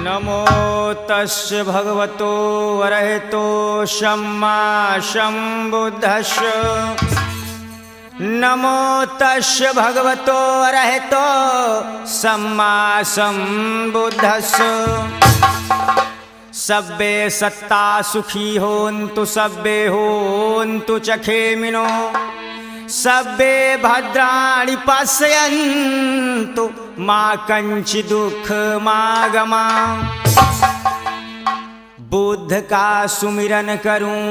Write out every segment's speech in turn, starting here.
नमो तस्य भगवतो अरहतो सम्मा सम्बुद्धस्य। नमो तस्य भगवतो अरहतो सम्मा सम्बुद्धस्य। सब्बे सत्ता सुखी होन्तु सब्बे होन्तु चखेमिनो सब्बे भद्राणि पश्यन्तु मा कंचित् दुःखमागमा। बुद्ध का सुमिरन करूं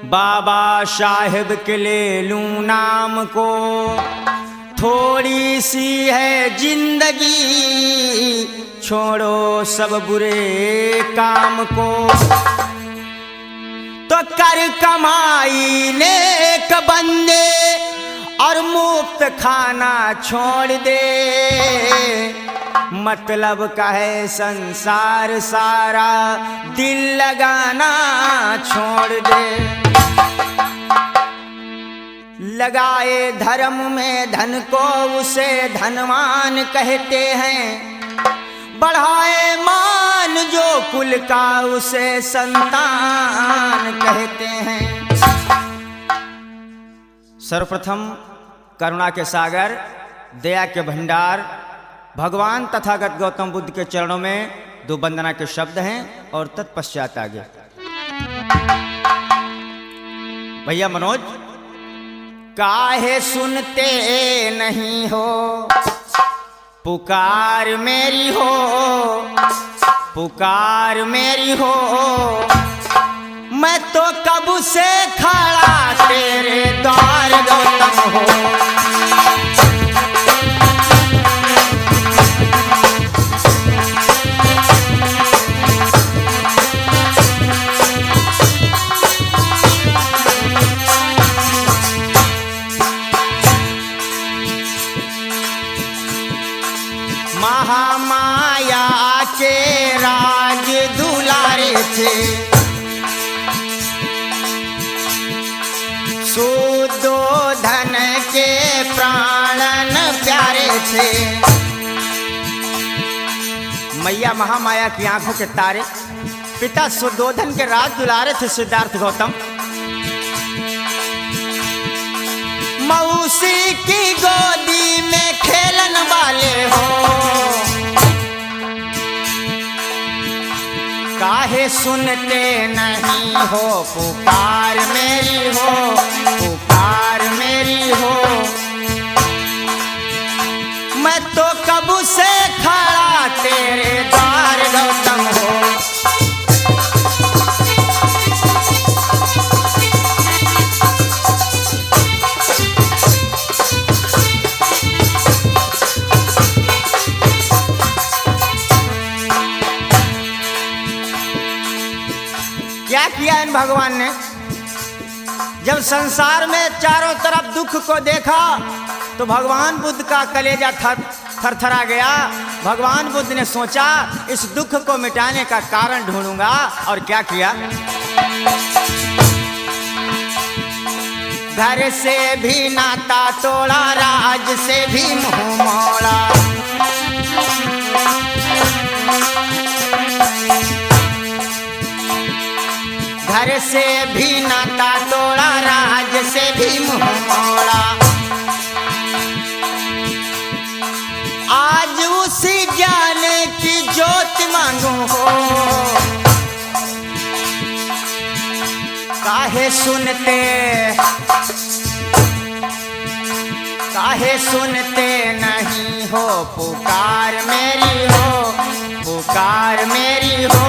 बाबा साहेब के ले लूं नाम को। थोड़ी सी है जिंदगी छोड़ो सब बुरे काम को। तो कर कमाई नेक बंदे और मुफ्त खाना छोड़ दे। मतलब का है संसार सारा दिल लगाना छोड़ दे। लगाए धर्म में धन को उसे धनवान कहते हैं। बढ़ाए मान जो कुल का उसे संतान कहते हैं। सर्वप्रथम करुणा के सागर दया के भंडार भगवान तथागत गौतम बुद्ध के चरणों में दो वंदना के शब्द हैं और तत्पश्चात आगे। भैया मनोज, काहे सुनते नहीं हो पुकार मेरी हो, पुकार मेरी हो। मैं तो कब से खड़ा तेरे द्वार गौतम हो। महामाया के राज दुलारे थे, सुदोधन के प्राणन प्यारे थे। मैया महामाया की आंखों के तारे पिता सुदोधन के राज दुलारे थे सिद्धार्थ गौतम। मौसी की गोदी में खेलन वाले हो। काहे सुनते नहीं हो पुकार मेरी हो, पुकार मेरी हो। मैं तो कब से खड़ा तेरे द्वार गौतम हो। क्या किया इन भगवान ने? जब संसार में चारों तरफ दुख को देखा तो भगवान बुद्ध का कलेजा थरथरा गया। भगवान बुद्ध ने सोचा इस दुख को मिटाने का कारण ढूंढूंगा। और क्या किया? घर से भी नाता तोड़ा, राज से भी मुंह मोड़ा। घर से भी नाता तोड़ा, राज से भी मुंह मोड़ा। आज उसी ज्ञान की ज्योति मांगू हो। काहे सुनते, काहे सुनते नहीं हो पुकार मेरी हो, पुकार मेरी हो।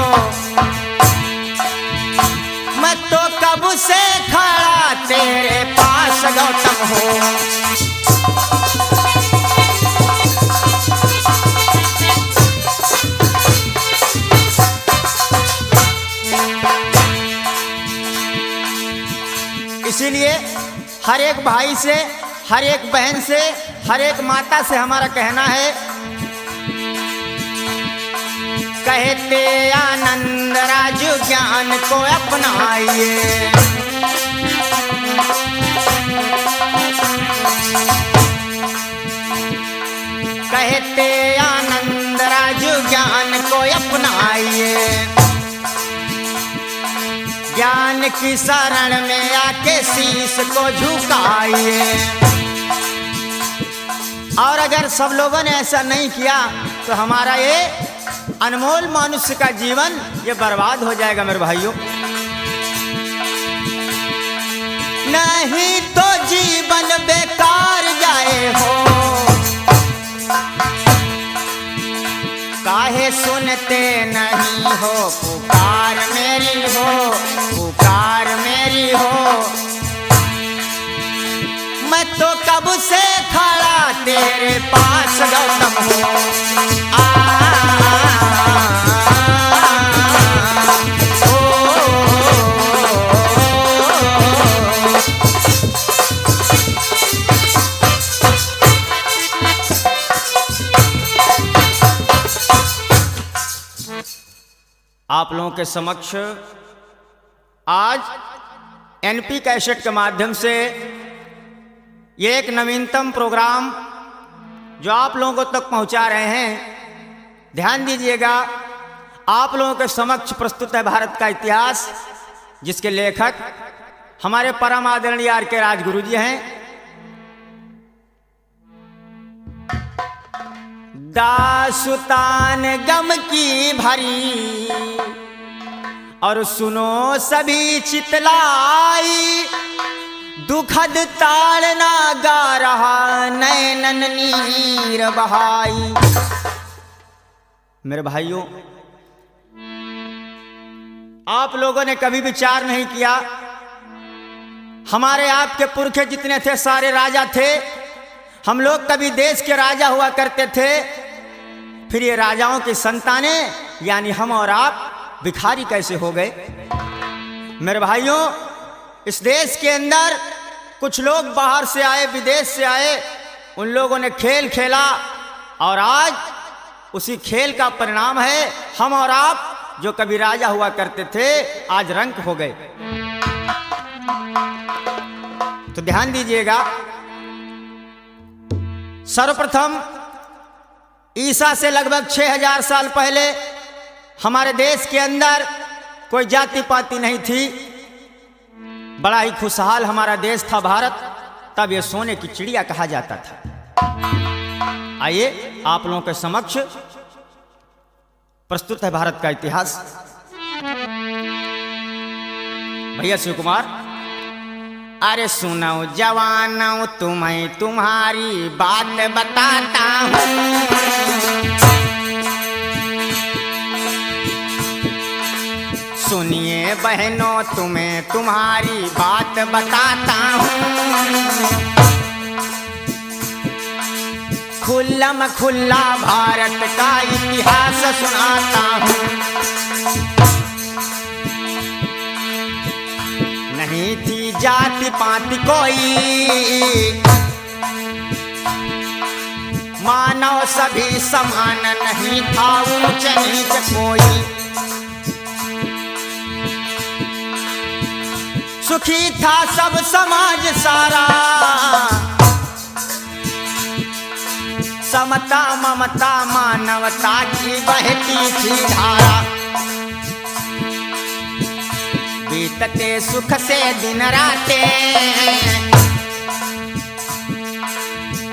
मैं तो कब से खड़ा तेरे पास गौतम हो। इसीलिए हर एक भाई से, हर एक बहन से, हर एक माता से हमारा कहना है, कहते आनंद राजू ज्ञान को अपनाइए। कहते आनंद राज आज ज्ञान को अपनाइए, ज्ञान की शरण में आके शीश को झुकाइए। और अगर सब लोगों ने ऐसा नहीं किया तो हमारा ये अनमोल मनुष्य का जीवन ये बर्बाद हो जाएगा मेरे भाइयों। नहीं तो जीवन बेकार जाए हो, काहे सुनते नहीं हो पुकार मेरी हो, पुकार मेरी हो। मैं तो कब से खड़ा तेरे पास गौतम हूँ। आप लोगों के समक्ष आज एनपी कैसेट के माध्यम से ये एक नवीनतम प्रोग्राम जो आप लोगों को तक पहुंचा रहे हैं। ध्यान दीजिएगा, आप लोगों के समक्ष प्रस्तुत है भारत का इतिहास, जिसके लेखक हमारे परम आदरणीय आर के राजगुरु जी हैं। दास्तान गम की भरी और सुनो सभी चितलाई, दुखद ताड़ना गा रहा नैनन नीर बहाई। मेरे भाइयों, आप लोगों ने कभी विचार नहीं किया, हमारे आपके पुरखे जितने थे सारे राजा थे। हम लोग कभी देश के राजा हुआ करते थे, फिर ये राजाओं की संतानें यानी हम और आप भिखारी कैसे हो गए। मेरे भाइयों, इस देश के अंदर कुछ लोग बाहर से आए, विदेश से आए, उन लोगों ने खेल खेला और आज उसी खेल का परिणाम है हम और आप जो कभी राजा हुआ करते थे आज रंक हो गए। तो ध्यान दीजिएगा, सर्वप्रथम ईसा से लगभग 6000 साल पहले हमारे देश के अंदर कोई जाति पाति नहीं थी। बड़ा ही खुशहाल हमारा देश था भारत, तब ये सोने की चिड़िया कहा जाता था। आइए आप लोगों के समक्ष प्रस्तुत है भारत का इतिहास। भैया शिव कुमार। अरे सुनो जवानों, तुम्हें तुम्हारी बात बताता हूँ। सुनिए बहनों, तुम्हें तुम्हारी बात बताता हूँ। खुल्लम खुल्ला भारत का इतिहास सुनाता हूँ। नहीं थी जाति पाति कोई, मानव सभी समान, नहीं था ऊंच नीच कोई। सुखी था सब समाज सारा, समता ममता मानवता की बहती थी धारा। बीतते सुख से दिन राते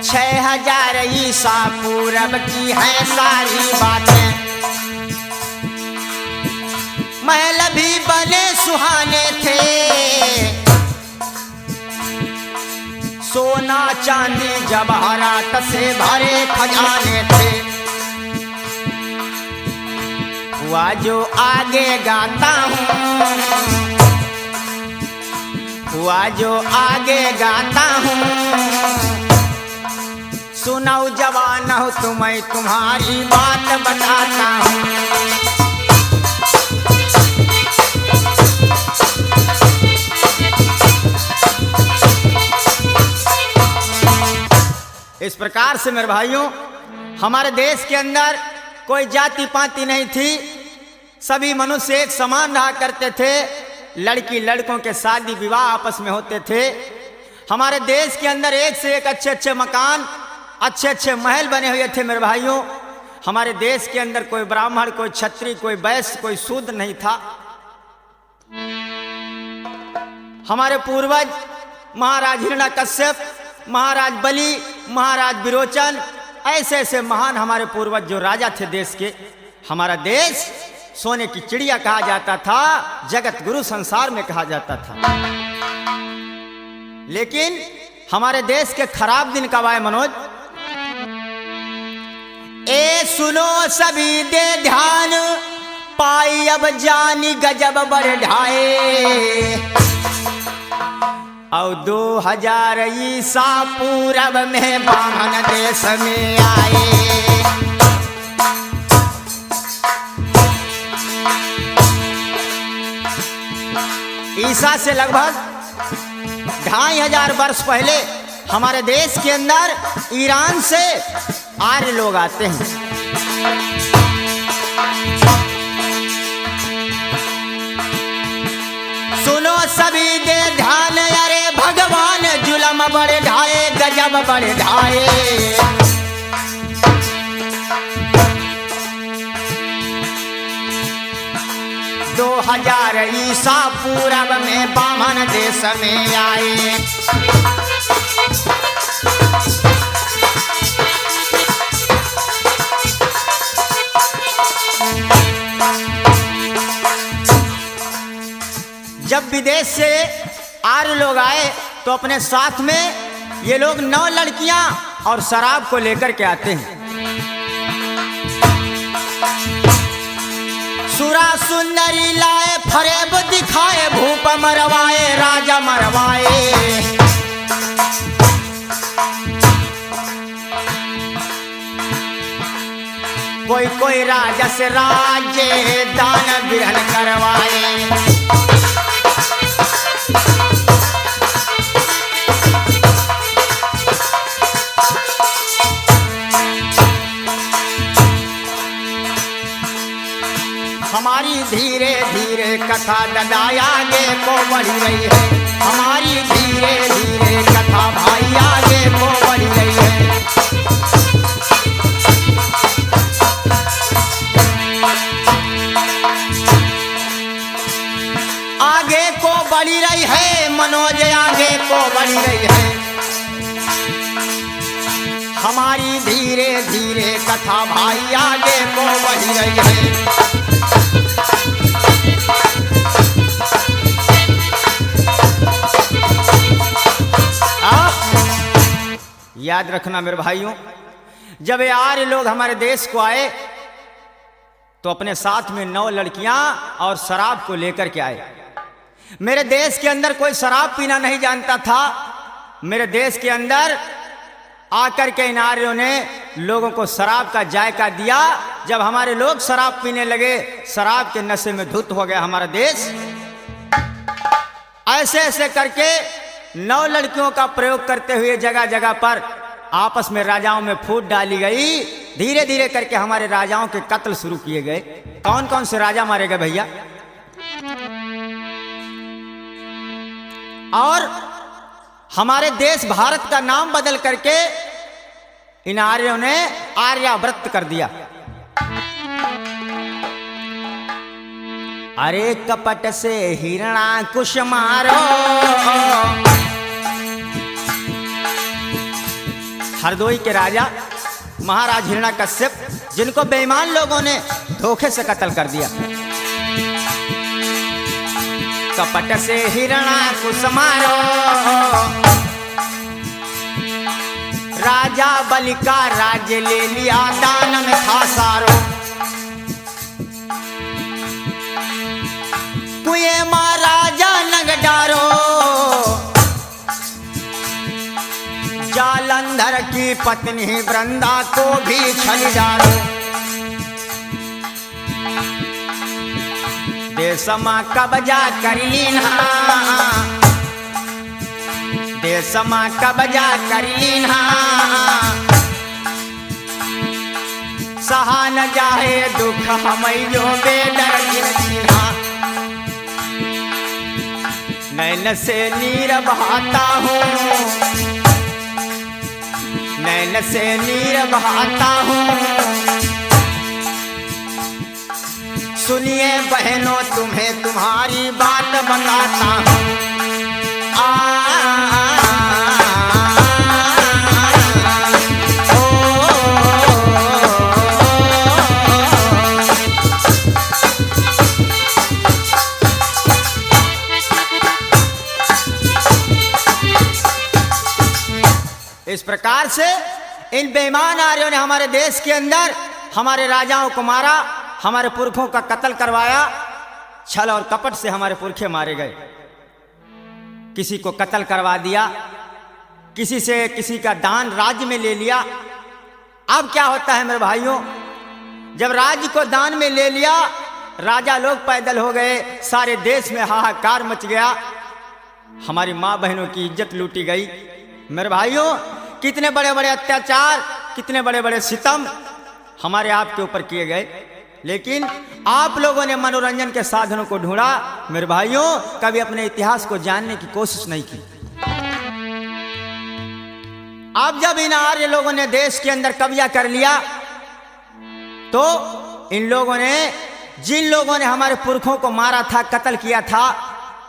6000 ईसा पूरब की है सारी बातें। महल भी बने सुहाने थे, सोना चांदी जवाहरात से भरे खजाने थे। हुआ जो आगे गाता हूँ, हुआ जो आगे गाता हूँ। सुनो जवानों, तुम्हें तुम्हारी बात बताता हूँ। इस प्रकार से मेरे भाइयों, हमारे देश के अंदर कोई जाति पाति नहीं थी, सभी मनुष्य एक समान रहा करते थे। लड़की लड़कों के शादी विवाह आपस में होते थे। हमारे देश के अंदर एक से एक अच्छे अच्छे मकान, अच्छे अच्छे महल बने हुए थे मेरे भाइयों। हमारे देश के अंदर कोई ब्राह्मण, कोई क्षत्रिय, कोई वैश्य, कोई शूद्र नहीं था। हमारे पूर्वज महाराज हिरण्यकश्यप, महाराज बलि, महाराज विरोचन, ऐसे ऐसे महान हमारे पूर्वज जो राजा थे देश के। हमारा देश सोने की चिड़िया कहा जाता था, जगत गुरु संसार में कहा जाता था। लेकिन हमारे देश के खराब दिन कब आए मनोज? ए सुनो सभी दे ध्यान, पाई अब जानी गजब बढ़ ढाए। और 2000 ईसा पूरब में बामन देश में आए। ईसा से लगभग 2500 वर्ष पहले हमारे देश के अंदर ईरान से आर्य लोग आते हैं। सुनो सभी दे ध्यान, अरे भगवान जुलम बड़े ढाए, गजब बड़े ढाए। 2000 ईसा पूरब में बामन देश में आए। जब विदेश से आर्य लोग आए तो अपने साथ में ये लोग 9 लड़कियां और शराब को लेकर के आते हैं। सुरा सुंदरी लाए, फरेब दिखाए, भूप मरवाए, राजा मरवाए। कोई कोई राजा से राज्य दान ग्रहण करवाए। हमारी धीरे धीरे कथा दादा आगे को बढ़ी रही है। हमारी धीरे धीरे कथा भाई आगे को बढ़ी रही है। आगे को बढ़ी रही है मनोज, आगे को बढ़ी रही है। हमारी धीरे धीरे कथा भाई आगे को बढ़ी रही है। याद रखना मेरे भाइयों, जब ये आर्य लोग हमारे देश को आए तो अपने साथ में 9 लड़कियां और शराब को लेकर के आए। मेरे देश के अंदर कोई शराब पीना नहीं जानता था। मेरे देश के अंदर आकर के इन आर्यों ने लोगों को शराब का जायका दिया। जब हमारे लोग शराब पीने लगे, शराब के नशे में धुत हो गया हमारा देश। ऐसे ऐसे करके 9 लड़कियों का प्रयोग करते हुए जगह जगह पर आपस में राजाओं में फूट डाली गई। धीरे धीरे करके हमारे राजाओं के कत्ल शुरू किए गए। कौन कौन से राजा मारे गए भैया? और हमारे देश भारत का नाम बदल करके इन आर्यों ने आर्याव्रत कर दिया। अरे कपट से हिरण्यकुश मारो, हरदोई के राजा महाराज हिरण्यकश्यप, जिनको बेईमान लोगों ने धोखे से कत्ल कर दिया। कपट से हिरण्यकुश मारो, राजा बलि का राज्य ले लिया, दान में था सारो। कुएं महाराजा नग डारो, जालंधर की पत्नी वृंदा को भी छल डारो। देशमा कब्जा कर लीना, देशमा कब्जा कर लीना, सहा न जाए दुख हमयो बेदर्द जीना। नैन से नीर बहाता हूँ, नैन से नीर बहाता हूँ, सुनिए बहनों तुम्हें तुम्हारी बात बताता हूँ। इस प्रकार से इन बेईमान आर्यों ने हमारे देश के अंदर हमारे राजाओं को मारा, हमारे पुरखों का कत्ल करवाया। छल और कपट से हमारे पुरखे मारे गए। किसी को कत्ल करवा दिया, किसी से किसी का दान राज्य में ले लिया। अब क्या होता है मेरे भाइयों, जब राज्य को दान में ले लिया, राजा लोग पैदल हो गए, सारे देश में हाहाकार मच गया, हमारी माँ बहनों की इज्जत लूटी गई। मेरे भाइयों, कितने बड़े बड़े अत्याचार, कितने बड़े बड़े सितम हमारे आपके ऊपर किए गए, लेकिन आप लोगों ने मनोरंजन के साधनों को ढूंढा। मेरे भाइयों, कभी अपने इतिहास को जानने की कोशिश नहीं की। अब जब इन आर्य लोगों ने देश के अंदर कब्जा कर लिया, तो इन लोगों ने, जिन लोगों ने हमारे पुरखों को मारा था, कत्ल किया था,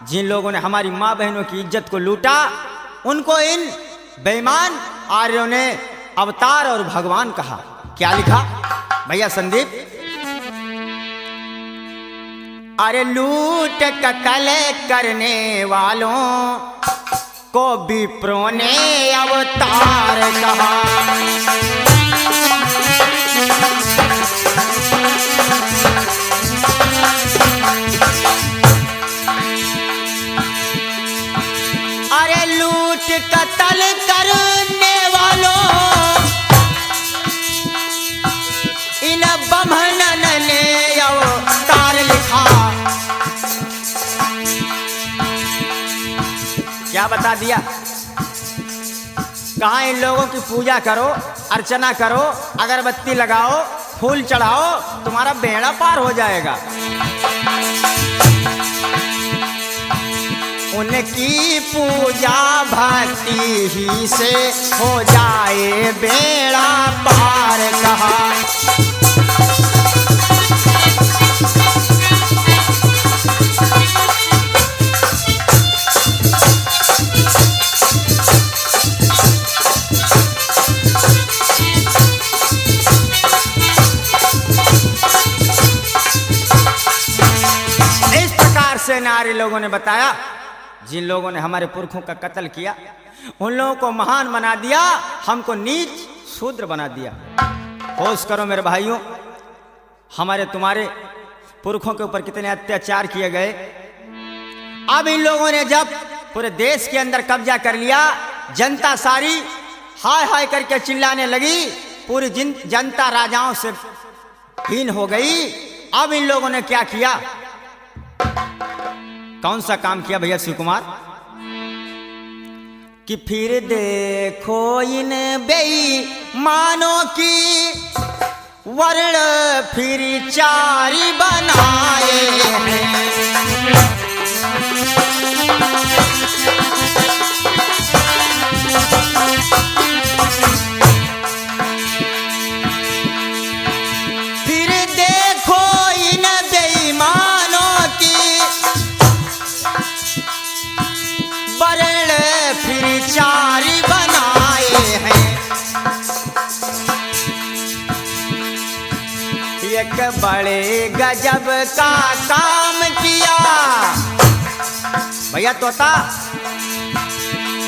जिन लोगों ने हमारी माँ बहनों की इज्जत को लूटा, उनको इन बेईमान आर्यों ने अवतार और भगवान कहा। क्या लिखा भैया संदीप? अरे लूट कत्ल करने वालों को विप्रों ने अवतार कहा। अरे लूट कत्ल करने वालों इन ब्राह्मणन ने अवतार लिखा। क्या बता दिया? कहा इन लोगों की पूजा करो, अर्चना करो, अगरबत्ती लगाओ, फूल चढ़ाओ, तुम्हारा बेड़ा पार हो जाएगा। उनकी पूजा भक्ति ही से हो जाए बेड़ा पार कहा। इस प्रकार से नारी लोगों ने बताया, जिन लोगों ने हमारे पुरखों का कत्ल किया, उन लोगों को महान बना दिया, हमको नीच शूद्र बना दिया। होश करो मेरे भाइयों, हमारे तुम्हारे पुरखों के ऊपर कितने अत्याचार किए गए। अब इन लोगों ने जब पूरे देश के अंदर कब्जा कर लिया, जनता सारी हाय हाय करके चिल्लाने लगी, पूरी जनता राजाओं से हीन हो गई। अब इन लोगों ने क्या किया? कौन सा काम किया भैया शिव कुमार? कि फिर देखो इन बेईमानों की वर्ण फिर चारी बनाए हैं। फिर देखो इन बेईमानों की फिर चारी बनाए हैं। एक बड़े गजब का काम किया भैया तोता,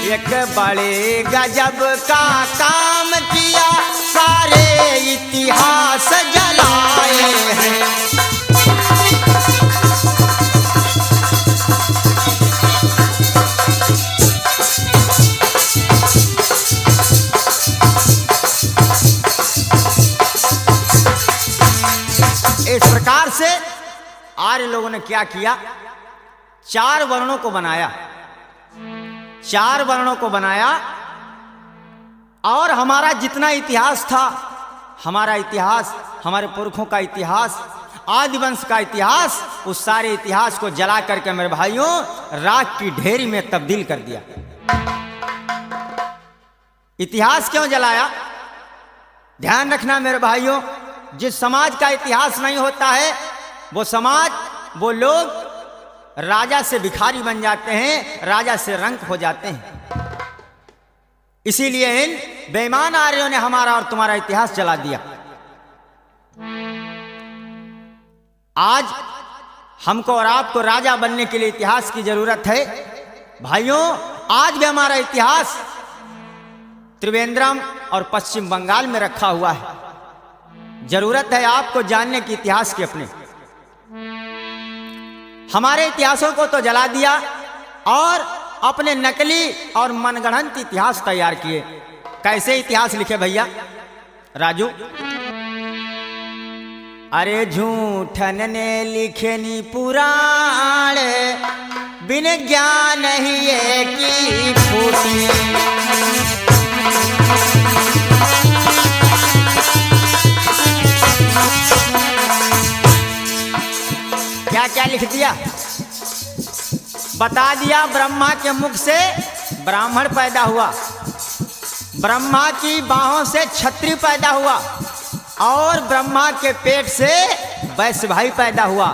एक बड़े गजब का काम किया, सारे इतिहास जलाए हैं। इस प्रकार से आर्य लोगों ने क्या किया? चार वर्णों को बनाया, चार वर्णों को बनाया, और हमारा जितना इतिहास था, हमारा इतिहास, हमारे पुरखों का इतिहास, आदिवंश का इतिहास, उस सारे इतिहास को जला करके मेरे भाइयों राख की ढेरी में तब्दील कर दिया। इतिहास क्यों जलाया? ध्यान रखना मेरे भाइयों, जिस समाज का इतिहास नहीं होता है वो समाज, वो लोग राजा से भिखारी बन जाते हैं, राजा से रंक हो जाते हैं। इसीलिए इन बेईमान आर्यों ने हमारा और तुम्हारा इतिहास जला दिया। आज हमको और आपको राजा बनने के लिए इतिहास की जरूरत है। भाइयों, आज भी हमारा इतिहास त्रिवेंद्रम और पश्चिम बंगाल में रखा हुआ है। जरूरत है आपको जानने की इतिहास के अपने। हमारे इतिहासों को तो जला दिया और अपने नकली और मनगढ़ंत इतिहास तैयार किए। कैसे इतिहास लिखे भैया राजू? अरे झूठन ने लिखे नी पुराण, बिन ज्ञान ही की फूटी। क्या क्या लिख दिया? बता दिया ब्रह्मा के मुख से ब्राह्मण पैदा हुआ, ब्रह्मा की बाहों से क्षत्रिय पैदा हुआ, और ब्रह्मा के पेट से वैश्य भाई पैदा हुआ,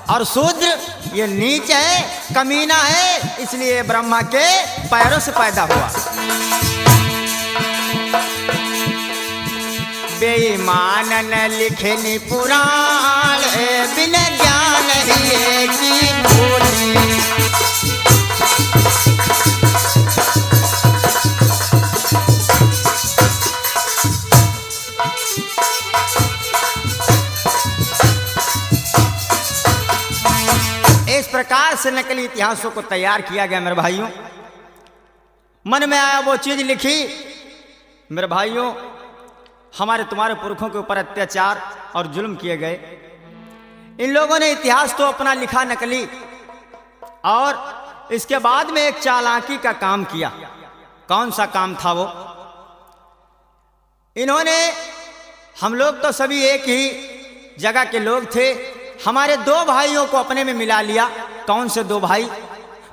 और शूद्र ये नीच है, कमीना है, इसलिए ब्रह्मा के पैरों से पैदा हुआ। बेईमान न लिखे नी पुराण, बिन ज्ञान ही की भूली। इस प्रकार से नकली इतिहासों को तैयार किया गया मेरे भाइयों। मन में आया वो चीज लिखी। मेरे भाइयों, हमारे तुम्हारे पुरखों के ऊपर अत्याचार और जुल्म किए गए। इन लोगों ने इतिहास तो अपना लिखा नकली, और इसके बाद में एक चालाकी का काम किया। कौन सा काम था वो? इन्होंने, हम लोग तो सभी एक ही जगह के लोग थे, हमारे दो भाइयों को अपने में मिला लिया। कौन से दो भाई?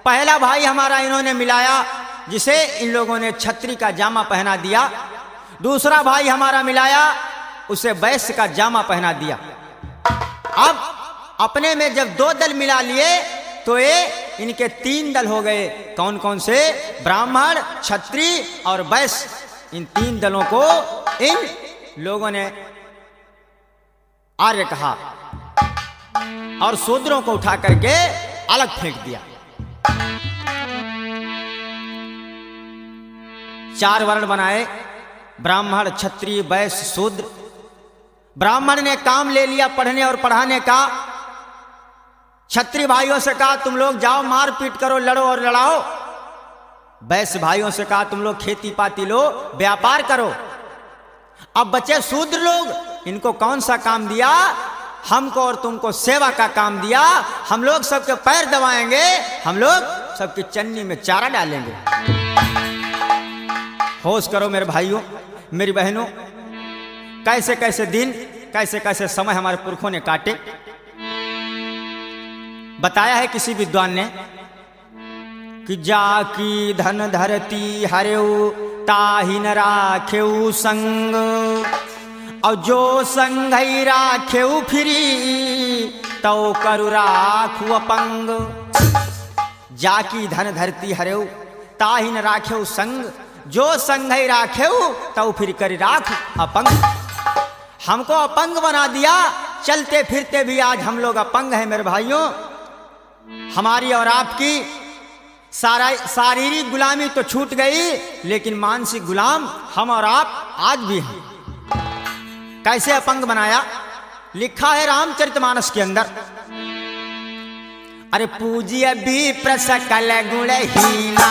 पहला भाई हमारा इन्होंने मिलाया जिसे इन लोगों ने छत्री का जामा पहना दिया। दूसरा भाई हमारा मिलाया, उसे वैश्य का जामा पहना दिया। अब अपने में जब दो दल मिला लिए तो ये इनके तीन दल हो गए। कौन कौन से? ब्राह्मण, क्षत्रिय और वैश्य। इन तीन दलों को इन लोगों ने आर्य कहा और शूद्रों को उठा करके अलग फेंक दिया। चार वर्ण बनाए, ब्राह्मण, क्षत्रिय, वैश्य, शूद्र। ब्राह्मण ने काम ले लिया पढ़ने और पढ़ाने का। क्षत्रिय भाइयों से कहा तुम लोग जाओ मार पीट करो, लड़ो और लड़ाओ। वैश्य भाइयों से कहा तुम लोग खेती पाती लो, व्यापार करो। अब बचे शूद्र लोग, इनको कौन सा काम दिया? हमको और तुमको सेवा का काम दिया। हम लोग सबके पैर दबाएंगे, हम लोग सबकी चन्नी में चारा डालेंगे। होश करो मेरे भाइयों, मेरी बहनों, कैसे कैसे दिन, कैसे कैसे समय हमारे पुरखों ने काटे। बताया है किसी विद्वान ने कि जाकी धन धरती हरेऊ ताहि न राखेऊ संग, और जो संग ही राखेऊ फिरी तो करु राखू अपंग। जाकी धन धरती हरेऊ ताहि न राखेऊ संग, जो संग ही राखेऊ तो फिर करी राख अपंग। हमको अपंग बना दिया, चलते फिरते भी आज हम लोग अपंग हैं मेरे भाइयों। हमारी और आपकी शारीरिक गुलामी तो छूट गई, लेकिन मानसिक गुलाम हम और आप आज भी हैं। कैसे अपंग बनाया? लिखा है रामचरितमानस के अंदर। अरे पूज्य भी प्रसकल गुणहीना,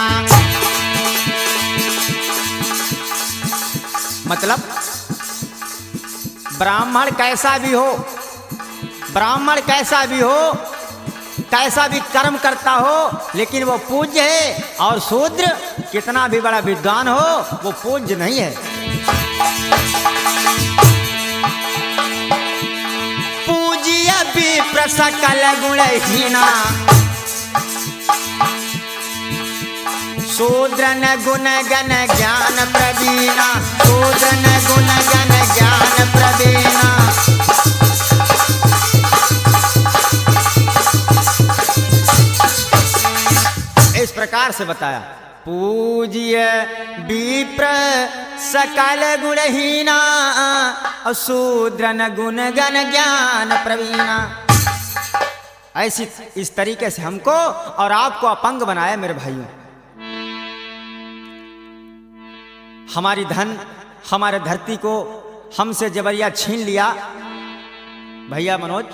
मतलब ब्राह्मण कैसा भी हो, ब्राह्मण कैसा भी हो, कैसा भी कर्म करता हो, लेकिन वो पूज्य है। और शूद्र कितना भी बड़ा विद्वान हो, वो पूज्य नहीं है। पूज्य भी प्रसकल गुणहीना, शूद्रन गुण गण ज्ञान प्रवीणा, शूद्रन गुण गण ज्ञान प्रवीणा। से बताया। पूज्य विप्र सकल गुणहीना और शूद्रन गुण गण ज्ञान प्रवीणा। ऐसी इस तरीके से हमको और आपको अपंग बनाया मेरे भाइयों। हमारी धन हमारे धरती को हमसे जबरिया छीन लिया। भैया मनोज,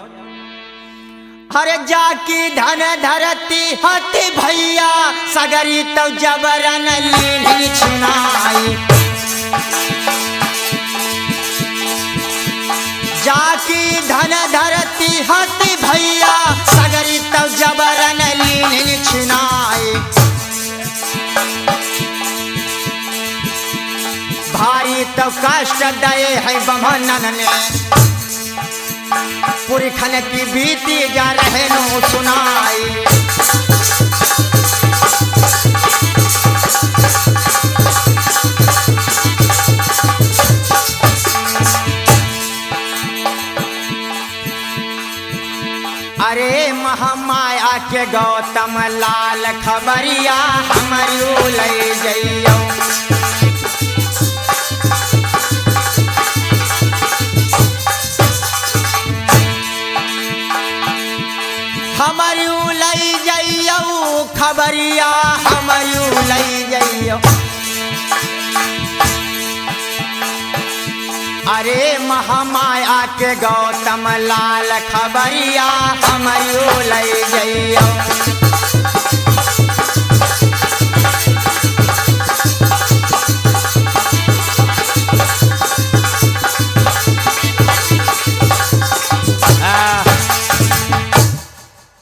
अरे जाकी धन धरती हती भैया सगरी तो जबरन लीन छिनाई। जाकी धन धरती हती भैया सगरी तो जबरन लीन छिनाई। भारी तो कष्ट दए है बमनन ने पुरखन की बीती जा रहे नो सुनाई। अरे महामाया के गौतम लाल खबरिया हमरू ले जइयो। हमरू लई जइयो खबरिया हमरू लई जइयो। अरे महामाया के गौतम लाल खबरिया हमरू लई जइयो।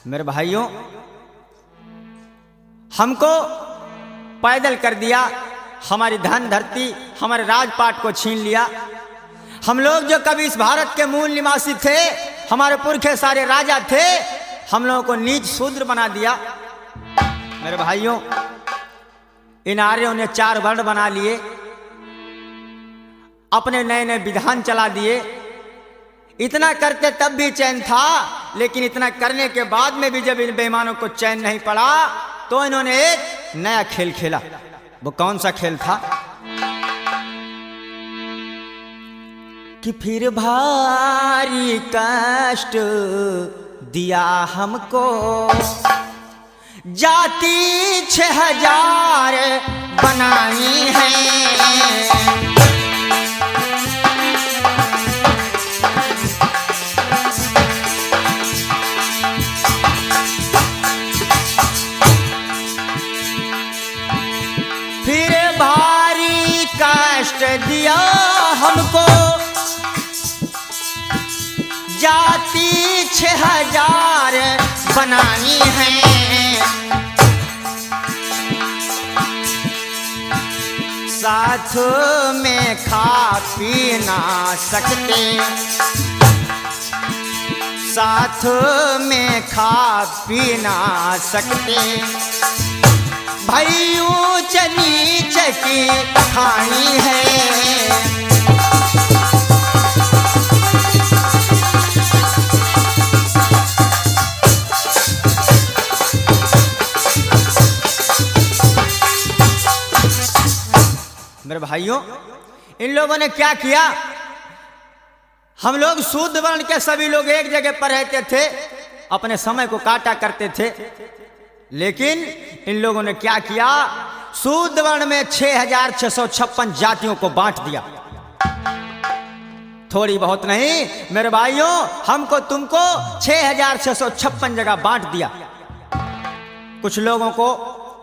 मेरे भाइयों, हमको पैदल कर दिया, हमारी धन धरती हमारे राजपाट को छीन लिया। हम लोग जो कभी इस भारत के मूल निवासी थे, हमारे पुरखे सारे राजा थे, हम लोगों को नीच शूद्र बना दिया। मेरे भाइयों, इन आर्यों ने 4 वर्ण बना लिए, अपने नए नए विधान चला दिए। इतना करते तब भी चैन था, लेकिन इतना करने के बाद में भी जब इन बेईमानों को चैन नहीं पड़ा तो इन्होंने एक नया खेल खेला। वो कौन सा खेल था कि फिर भारी कष्ट दिया हमको जाति 6000 बनाई है। कष्ट दिया हमको जाति 6000 बनानी है। साथ में खा पी ना सकते, साथ में खा पी ना सकते। भाई ऊंच नीच की कहानी है। मेरे भाइयों, इन लोगों ने क्या किया? हम लोग शूद्र वर्ण के सभी लोग एक जगह पर रहते थे, अपने समय को काटा करते थे। लेकिन इन लोगों ने क्या किया? शूद्र वर्ण में 6656 जातियों को बांट दिया। थोड़ी बहुत नहीं मेरे भाइयों, हमको तुमको 6656 जगह बांट दिया। कुछ लोगों को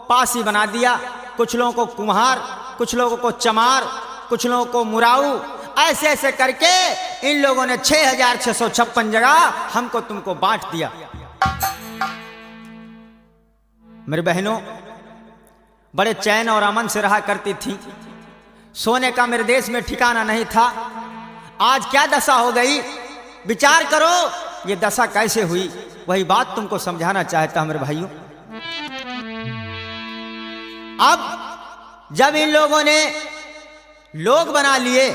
पासी बना दिया, कुछ लोगों को कुम्हार, कुछ लोगों को चमार, कुछ लोगों को मुराऊ। ऐसे ऐसे करके इन लोगों ने 6656 जगह हमको तुमको बांट दिया। मेरे बहनों, बड़े चैन और अमन से रहा करती थी। सोने का मेरे देश में ठिकाना नहीं था। आज क्या दशा हो गई? विचार करो, ये दशा कैसे हुई? वही बात तुमको समझाना चाहता हूं मेरे भाइयों। अब जब इन लोगों ने लोग बना लिए,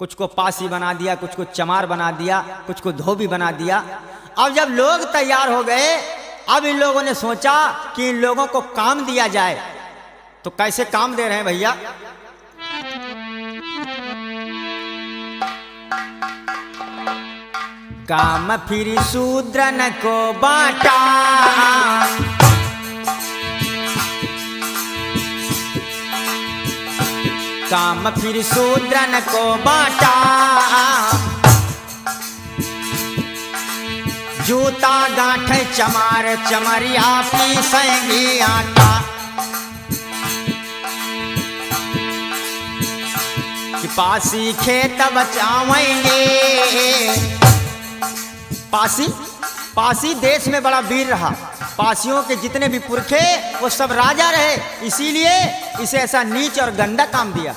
कुछ को पासी बना दिया, कुछ को चमार बना दिया, कुछ को धोबी बना दिया। अब जब लोग तैयार हो गए अब इन लोगों ने सोचा कि इन लोगों को काम दिया जाए। तो कैसे काम दे रहे हैं भैया? काम फिर शूद्रन को बांटा, काम फिर शूद्रन को बांटा, जूता गांठ चमार चमरिया पीसेंगी आटा, कि पासी खेत बचावेंगे। पासी देश में बड़ा वीर रहा, पासियों के जितने भी पुरखे वो सब राजा रहे, इसीलिए इसे ऐसा नीच और गंदा काम दिया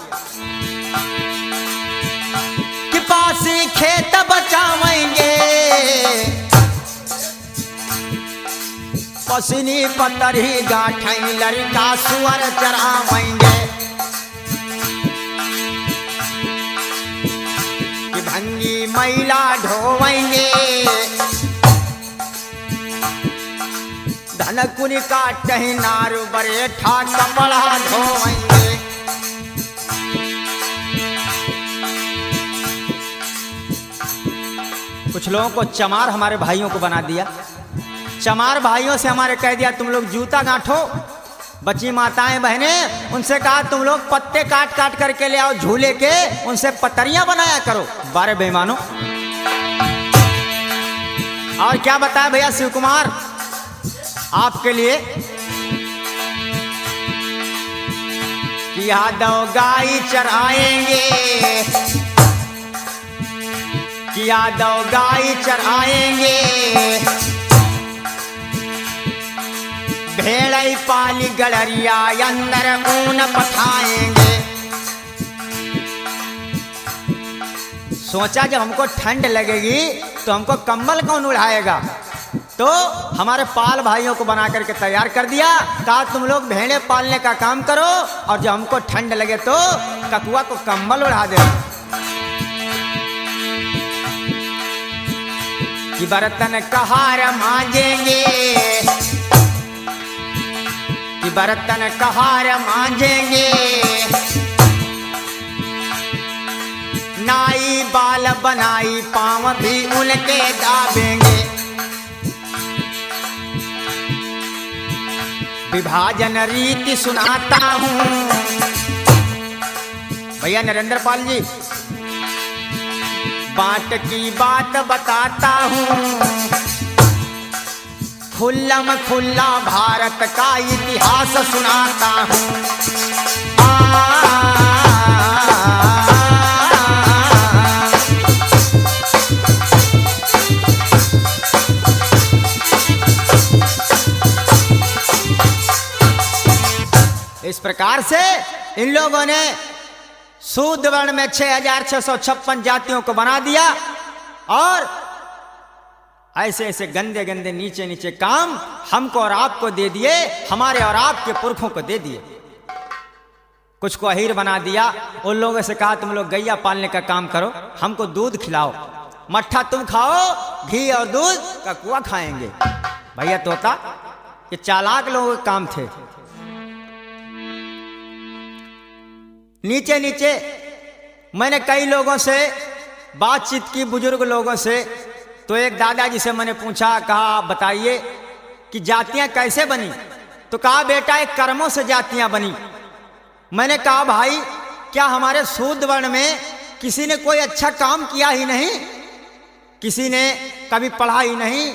कि पासी खेत बचावेंगे, पसनी पतरी गांठई लड़का सुअर चरावेंगे, कि भंगी मैला ढोवेंगे, धनकुनी काटही नारू बरेठा कपड़ा धोवेंगे। कुछ लोगों को चमार हमारे भाइयों को बना दिया। चमार भाइयों से हमारे कह दिया तुम लोग जूता गांठो, बची माताएं बहनें उनसे कहा तुम लोग पत्ते काट काट करके ले आओ झूले के, उनसे पतरियां बनाया करो। बारे बेईमानों। और क्या बताया भैया शिव कुमार आपके लिए कि यादव गाय चराएंगे, कि यादव गाय चराएंगे, भेड़ई पाली गड़रिया अंदर ऊन पठाएंगे। सोचा जब हमको ठंड लगेगी तो हमको कंबल कौन उड़ाएगा, तो हमारे पाल भाइयों को बना करके तैयार कर दिया। कहा तुम लोग भेड़े पालने का काम करो और जब हमको ठंड लगे तो ककुआ को कंबल उड़ा दे। कि बर्तन कहार मांजेंगे, कि बर्तन कहार मांजेंगे, नाई बाल बनाई पांव भी उनके दाबेंगे। विभाजन रीति सुनाता हूँ भैया नरेंद्र पाल जी, बांट की बात बताता हूँ, खुल्लम खुल्ला भारत का इतिहास सुनाता हूँ। इस प्रकार से इन लोगों ने शूद्र वर्ण में 6656 जातियों को बना दिया और ऐसे ऐसे गंदे गंदे नीचे नीचे काम हमको और आपको दे दिए, हमारे और आपके पुरखों को दे दिए। कुछ को अहीर बना दिया, उन लोगों से कहा तुम लोग गैया पालने का काम करो, हमको दूध खिलाओ, मट्ठा तुम खाओ, घी और दूध ककुआ खाएंगे। भैया तोता ये चालाक लोगों के काम थे। नीचे नीचे मैंने कई लोगों से बातचीत की, बुजुर्ग लोगों से, तो एक दादाजी से मैंने पूछा, कहा बताइए कि जातियां कैसे बनी, तो कहा बेटा एक कर्मों से जातियां बनी। मैंने कहा भाई क्या हमारे शूद्र वर्ण में किसी ने कोई अच्छा काम किया ही नहीं, किसी ने कभी पढ़ा ही नहीं,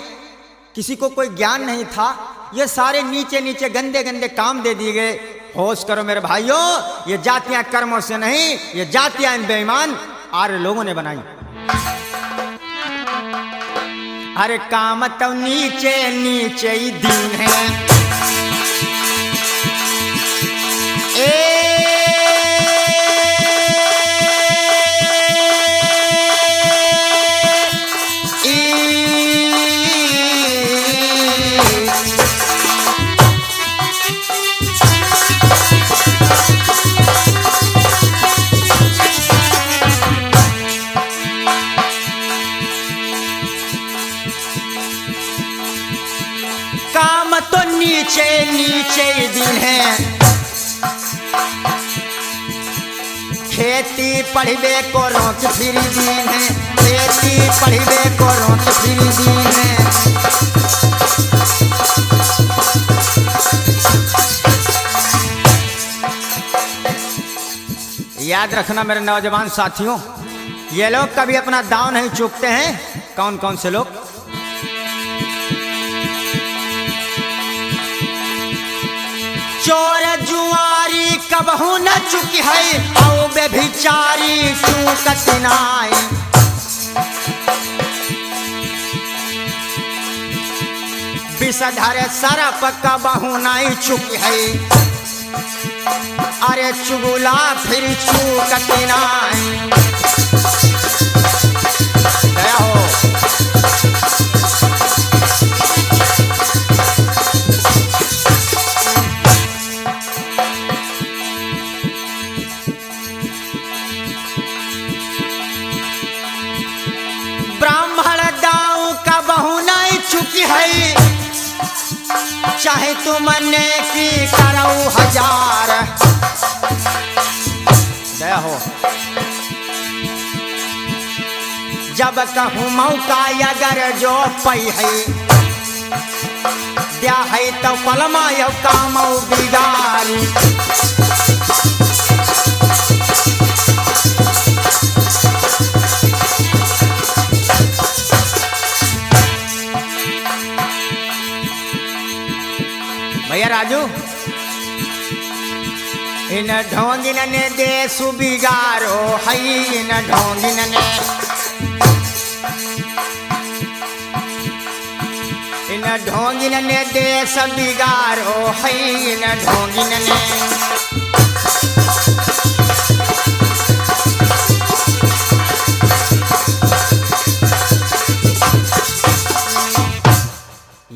किसी को कोई ज्ञान नहीं था, ये सारे नीचे नीचे गंदे गंदे काम दे दिए गए। होश करो मेरे भाइयों, ये जातियां कर्मों से नहीं, ये जातियां इन बेईमान आर्य लोगों ने बनाई। अरे काम तो नीचे नीचे ही दीन है, नीचे दिन है, खेती पढ़बे को रोक फिर दिन है, खेती पढ़बे को रोक फिर दिन है। याद रखना मेरे नौजवान साथियों, ये लोग कभी अपना दांव नहीं चूकते हैं। कौन कौन से लोग? चोर जुआरी कबहू न चुकी है, औ बेभिचारी चूकत नाई। विषधर सरप कबहू नहीं चुकी है, अरे चुगला फिर चूकत नाई। दया हो। ब्राह्मण दाऊ का बहु नहीं चुकी है, चाहे तुमने की करऊ हजार। दया हो। जब कहूँ मौका अगर जो पई है, द्या है तो पलमा यो कामऊ बिगारी। भैया राजू, इन ढोंगिन ने देश बिगाड़ो है, इन ढोंगिन ने, इन ढोंगिन ने देश बिगाड़ो है, इन ढोंगिन ने।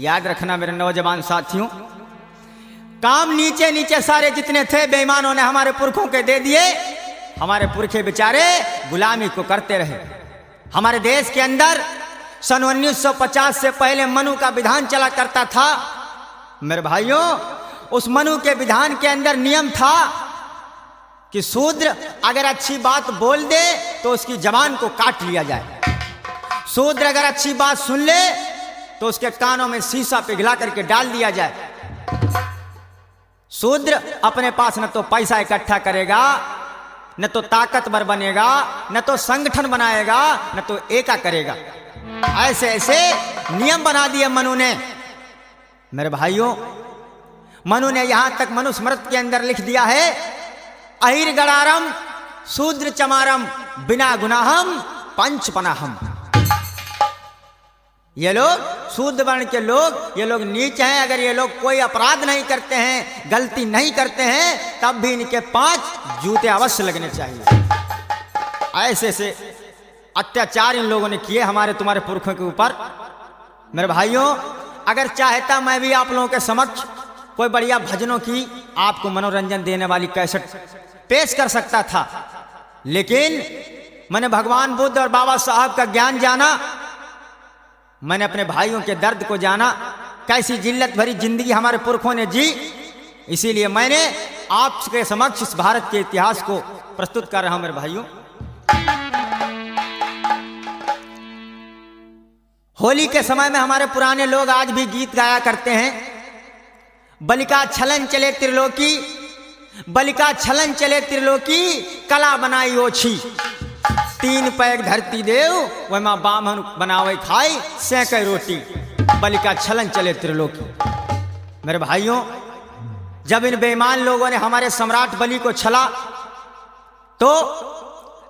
याद रखना मेरे नौजवान साथियों, काम नीचे नीचे सारे जितने थे बेईमानों ने हमारे पुरखों के दे दिए। हमारे पुरखे बेचारे गुलामी को करते रहे। हमारे देश के अंदर सन 1950 से पहले मनु का विधान चला करता था। मेरे भाइयों, उस मनु के विधान के अंदर नियम था कि शूद्र अगर अच्छी बात बोल दे तो उसकी जबान को काट लिया जाए। शूद्र अगर अच्छी बात सुन ले तो उसके कानों में शीशा पिघला करके डाल दिया जाए। शूद्र अपने पास न तो पैसा इकट्ठा करेगा, न तो ताकतवर बनेगा, न तो संगठन बनाएगा, न तो एका करेगा। ऐसे ऐसे नियम बना दिए मनु ने। मेरे भाइयों, मनु ने यहां तक मनुस्मृति के अंदर लिख दिया है, अहिर गड़ारम शूद्र चमारम बिना गुनाहम पंचपनाहम। ये लोग शूद्र वर्ण के लोग, ये लोग नीच हैं। अगर ये लोग कोई अपराध नहीं करते हैं, गलती नहीं करते हैं, तब भी इनके 5 जूते अवश्य लगने चाहिए। ऐसे से अत्याचार इन लोगों ने किए हमारे तुम्हारे पुरखों के ऊपर। मेरे भाइयों, अगर चाहता मैं भी आप लोगों के समक्ष कोई बढ़िया भजनों की आपको मनोरंजन देने वाली कैसेट पेश कर सकता था, लेकिन मैंने भगवान बुद्ध और बाबा साहब का ज्ञान जाना, मैंने अपने भाइयों के दर्द को जाना, कैसी जिल्लत भरी जिंदगी हमारे पुरखों ने जी। इसीलिए मैंने आपके समक्ष इस भारत के इतिहास को प्रस्तुत कर रहा हूं। मेरे भाइयों, होली के समय में हमारे पुराने लोग आज भी गीत गाया करते हैं। बलिका छलन चले त्रिलोकी, बलिका छलन चले त्रिलोकी, कला बनाई ओछी। 3 पैग धरती देव, वह माँ बामन बनावे खाई, सेंके रोटी। बलिका छलन चले त्रिलोकी। मेरे भाइयों, जब इन बेईमान लोगों ने हमारे सम्राट बलि को छला तो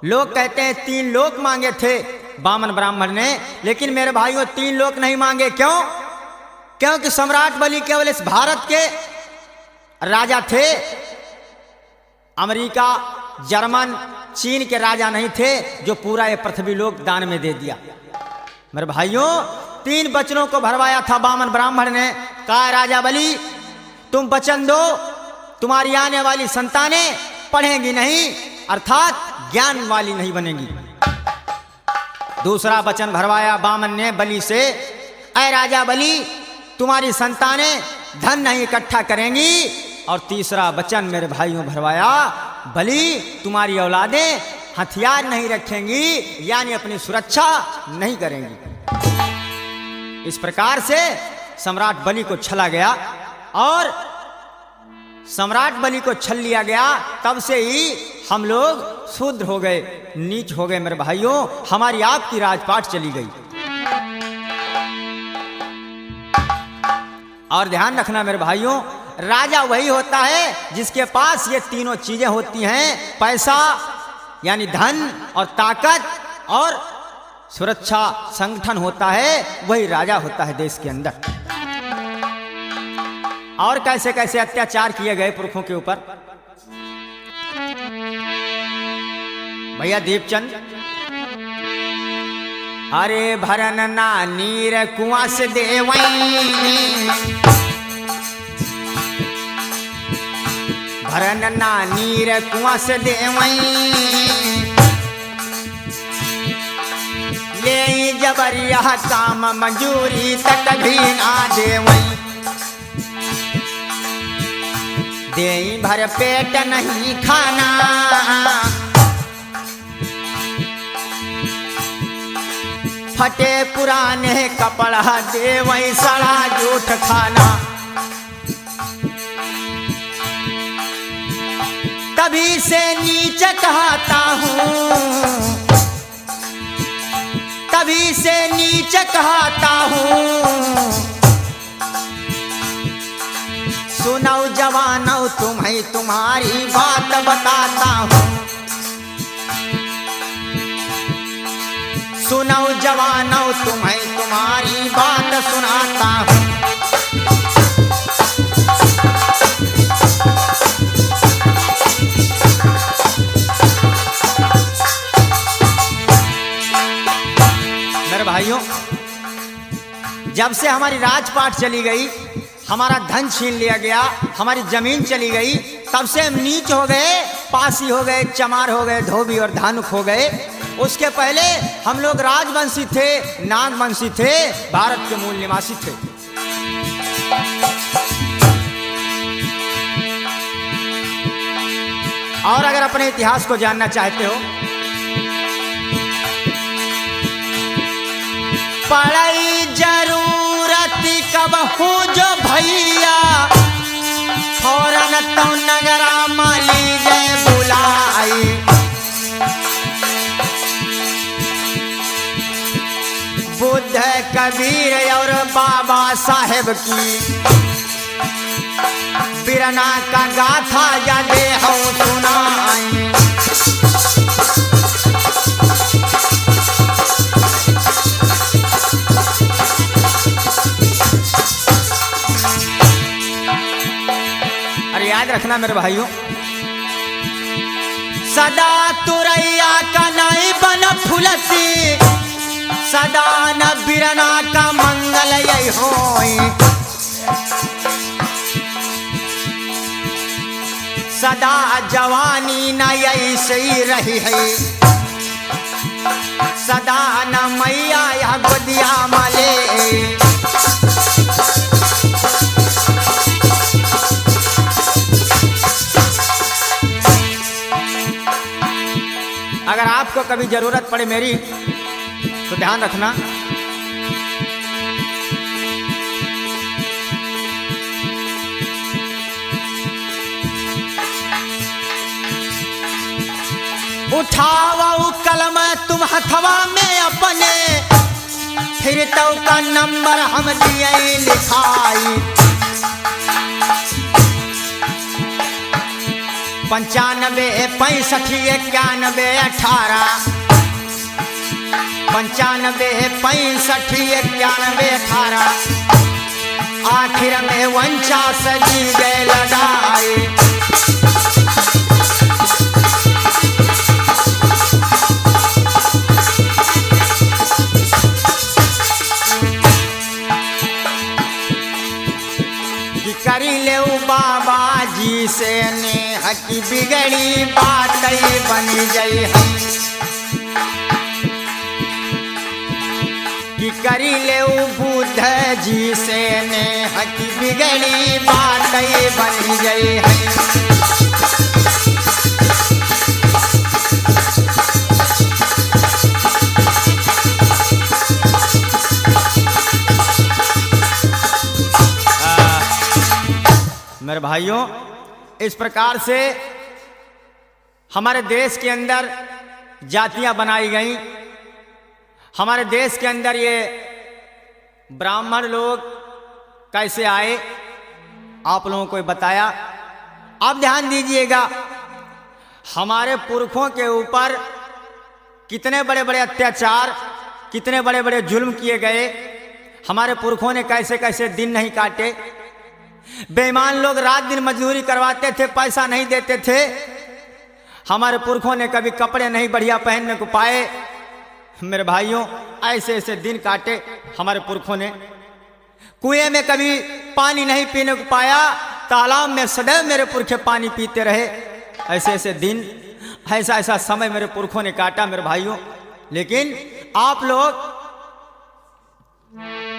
लोग कहते हैं 3 लोक मांगे थे बामन ब्राह्मण ने, लेकिन मेरे भाइयों 3 लोक नहीं मांगे। क्यों? क्योंकि सम्राट बलि केवल इस भारत के राजा थे, अमेरिका, जर्मन, चीन के राजा नहीं थे जो पूरा ये पृथ्वी लोक दान में दे दिया। मेरे भाइयों, 3 वचनों को भरवाया था बामन ब्राह्मण ने। कहा, राजा बलि तुम वचन दो, तुम्हारी आने वाली संतानें पढ़ेंगी नहीं, अर्थात ज्ञान वाली नहीं बनेंगी। दूसरा वचन भरवाया बामन ने बलि से, ऐ राजा बलि तुम्हारी संतानें धन नहीं इकट्ठा करेंगी। और तीसरा वचन मेरे भाइयों भरवाया, बलि तुम्हारी औलादें हथियार नहीं रखेंगी, यानी अपनी सुरक्षा नहीं करेंगी। इस प्रकार से सम्राट बलि को छला गया और सम्राट बलि को छल लिया गया। तब से ही हम लोग शूद्र हो गए, नीच हो गए मेरे भाइयों, हमारी आपकी राजपाट चली गई। और ध्यान रखना मेरे भाइयों, राजा वही होता है जिसके पास ये तीनों चीजें होती हैं, पैसा यानी धन और ताकत और सुरक्षा संगठन होता है, वही राजा होता है देश के अंदर। और कैसे कैसे अत्याचार किए गए पुरखों के ऊपर। भैया दीपचंद, अरे भरन ना नीर कुआं से देवई, भरन ना नीर कुआं से देवई, ले जबरिया काम मंजूरी तक भी ना देवई, दे भर पेट नहीं खाना, फटे पुराने कपड़ा देवई सड़ा जूठ खाना। तभी से नीच कहता हूँ, तभी से नीच कहता हूँ, सुनो जवानो तुम्हें तुम्हारी बात बताता हूँ, सुनो जवानो तुम्हें तुम्हारी बात सुनाता हूँ। मेरे भाइयों, जब से हमारी राजपाट चली गई, हमारा धन छीन लिया गया, हमारी जमीन चली गई, तब से हम नीच हो गए, पासी हो गए, चमार हो गए, धोबी और धानुक हो गए। उसके पहले हम लोग राजवंशी थे, नागवंशी थे, भारत के मूल निवासी थे। और अगर अपने इतिहास को जानना चाहते हो, पढ़ाई जरूरत कब हो जो भैया, फौरन तो नगरा माली जय बुलाई, बुद्ध कबीर और बाबा साहेब की बिरना का गाथा यादे हो सुनाई। अरे याद रखना मेरे भाइयों, सदा तुरैया का नाई बन फुलती, सदा न बिरना का मंगल यही होई, सदा जवानी न ऐसे ही रही है, सदा न मैया या गोदिया मले। अगर आपको कभी जरूरत पड़े मेरी, तो ध्यान रखना, उठाओ कलम तुम हथवा में अपने, फिर तो का नंबर हम दिए लिखाई, 95 65 91 18, 95 65 91 18, आखिर में 49 जी गए लड़ाई। करी ले बाबा जी से नेह की बिगड़ी बात बन गई है, कि करी ले बुद्ध जी से ने हकी बिगड़ी बात बन गई है। मेरे भाइयों, इस प्रकार से हमारे देश के अंदर जातियां बनाई गई। हमारे देश के अंदर ये ब्राह्मण लोग कैसे आए, आप लोगों को बताया। आप ध्यान दीजिएगा, हमारे पुरखों के ऊपर कितने बड़े बड़े अत्याचार, कितने बड़े बड़े जुल्म किए गए। हमारे पुरखों ने कैसे कैसे दिन नहीं काटे। बेईमान लोग रात दिन मजदूरी करवाते थे, पैसा नहीं देते थे। हमारे पुरखों ने कभी कपड़े नहीं बढ़िया पहनने को पाए। मेरे भाइयों, ऐसे ऐसे दिन काटे हमारे पुरखों ने। कुएं में कभी पानी नहीं पीने को पाया, तालाब में सदैव मेरे पुरखे पानी पीते रहे। ऐसे ऐसे दिन, ऐसा ऐसा समय मेरे पुरखों ने काटा मेरे भाइयों। लेकिन आप लोग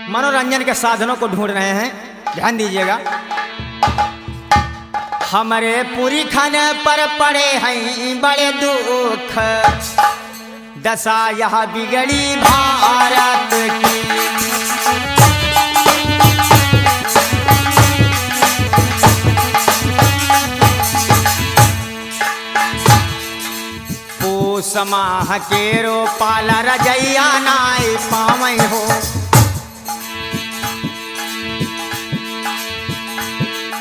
मनोरंजन के साधनों को ढूंढ रहे हैं। ध्यान दीजिएगा, हमारे पूरी खाने पर पड़े हैं बड़े दुख, दशा यह बिगड़ी भारत की। पूस माह के रो पाला रजैया नाई पावई हो,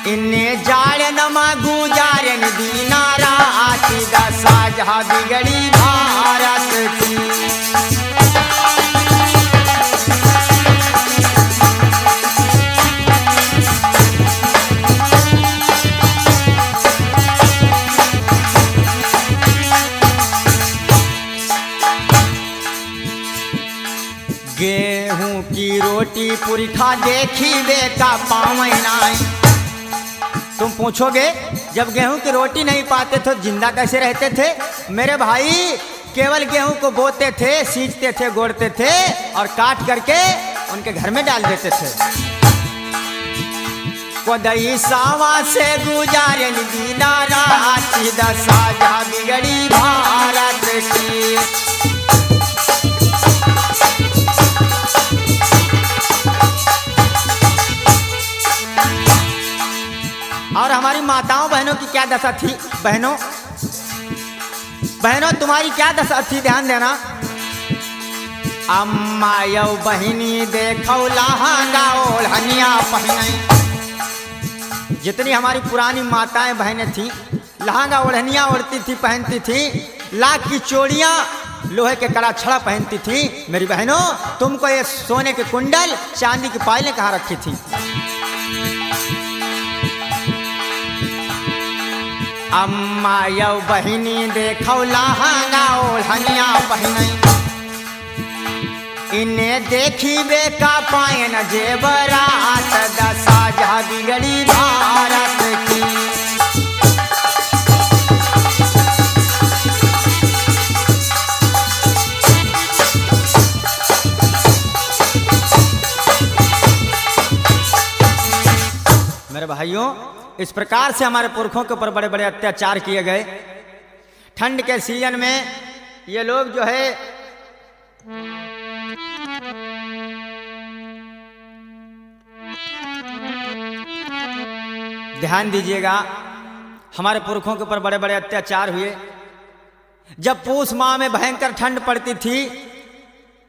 इन्हें जाड़ नमा गुजारन दीना राती दशा जहाँ बिगड़ी भारत की। गेहूं की रोटी पूरी खा देखी बेका पावई नाई। तुम पूछोगे, जब गेहूं की रोटी नहीं पाते तो जिंदा कैसे रहते थे? मेरे भाई, केवल गेहूं को बोते थे, सींचते थे, गोड़ते थे और काट करके उनके घर में डाल देते थे। कोदई सावा से गुजारन दीना राती दशा जहाँ बिगड़ी भारत की। और हमारी माताओं बहनों की क्या दशा थी? बहनों बहनों तुम्हारी क्या दशा थी? ध्यान देना। अम्मा यौ बहिनी देखो लहंगा ओढ़निया पहनाई। जितनी हमारी पुरानी माताएं बहनें थी, लहंगा ओढ़निया ओढ़ती थी, पहनती थी। लाख की चोड़ियां, लोहे के कड़ा छड़ा पहनती थी। मेरी बहनों, तुमको ये सोने के कुंडल, चांदी की पायलें कहाँ रखी थी? अम्मा यौ बहिनी देखो लहंगा ओढ़निया पहनाई, इन्हें देखी बेका पायन जेवरात दशा जहाँ बिगड़ी भारत की। मेरे भाइयों, इस प्रकार से हमारे पुरखों के ऊपर बड़े बड़े अत्याचार किए गए। ठंड के सीजन में ये लोग जो है ध्यान दीजिएगा, हमारे पुरखों के ऊपर बड़े बड़े अत्याचार हुए। जब पूस माह में भयंकर ठंड पड़ती थी,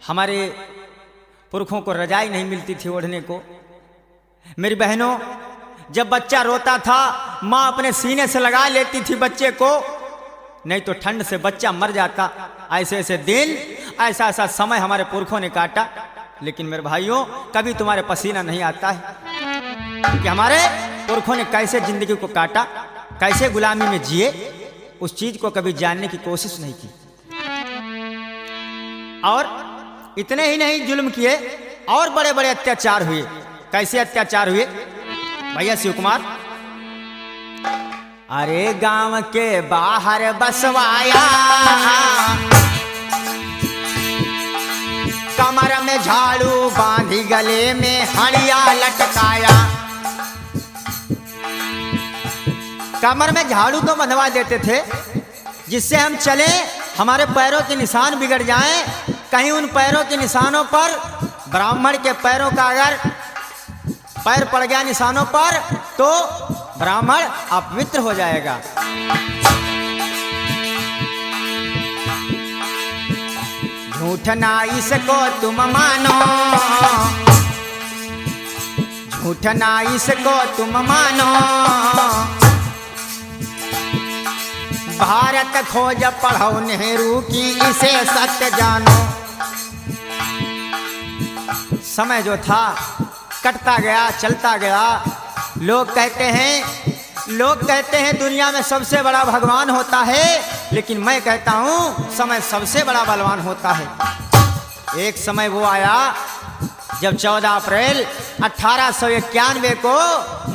हमारे पुरखों को रजाई नहीं मिलती थी ओढ़ने को। मेरी बहनों, जब बच्चा रोता था, माँ अपने सीने से लगा लेती थी बच्चे को, नहीं तो ठंड से बच्चा मर जाता। ऐसे ऐसे दिन, ऐसा ऐसा समय हमारे पुरखों ने काटा। लेकिन मेरे भाइयों, कभी तुम्हारे पसीना नहीं आता है कि हमारे पुरखों ने कैसे जिंदगी को काटा, कैसे गुलामी में जिए, उस चीज को कभी जानने की कोशिश नहीं की। और इतने ही नहीं, जुल्म किए और बड़े बड़े अत्याचार हुए। कैसे अत्याचार हुए भैया शिव कुमार? अरे गांव के बाहर बसवाया, कमर में झाड़ू बांधी गले में हड़िया लटकाया। कमर में झाड़ू तो बंधवा देते थे जिससे हम चले हमारे पैरों के निशान बिगड़ जाएं। कहीं उन पैरों के निशानों पर ब्राह्मण के पैरों का अगर पैर पड़ गया निशानों पर तो ब्राह्मण अपवित्र हो जाएगा। झूठ ना इसको तुम मानो, झूठ ना इसको तुम मानो, भारत खोज पढ़ो नेहरू की इसे सत्य जानो। समय जो था कटता गया चलता गया। लोग कहते हैं दुनिया में सबसे बड़ा भगवान होता है, लेकिन मैं कहता हूँ समय सबसे बड़ा बलवान होता है। एक समय वो आया जब 14 अप्रैल 1891 को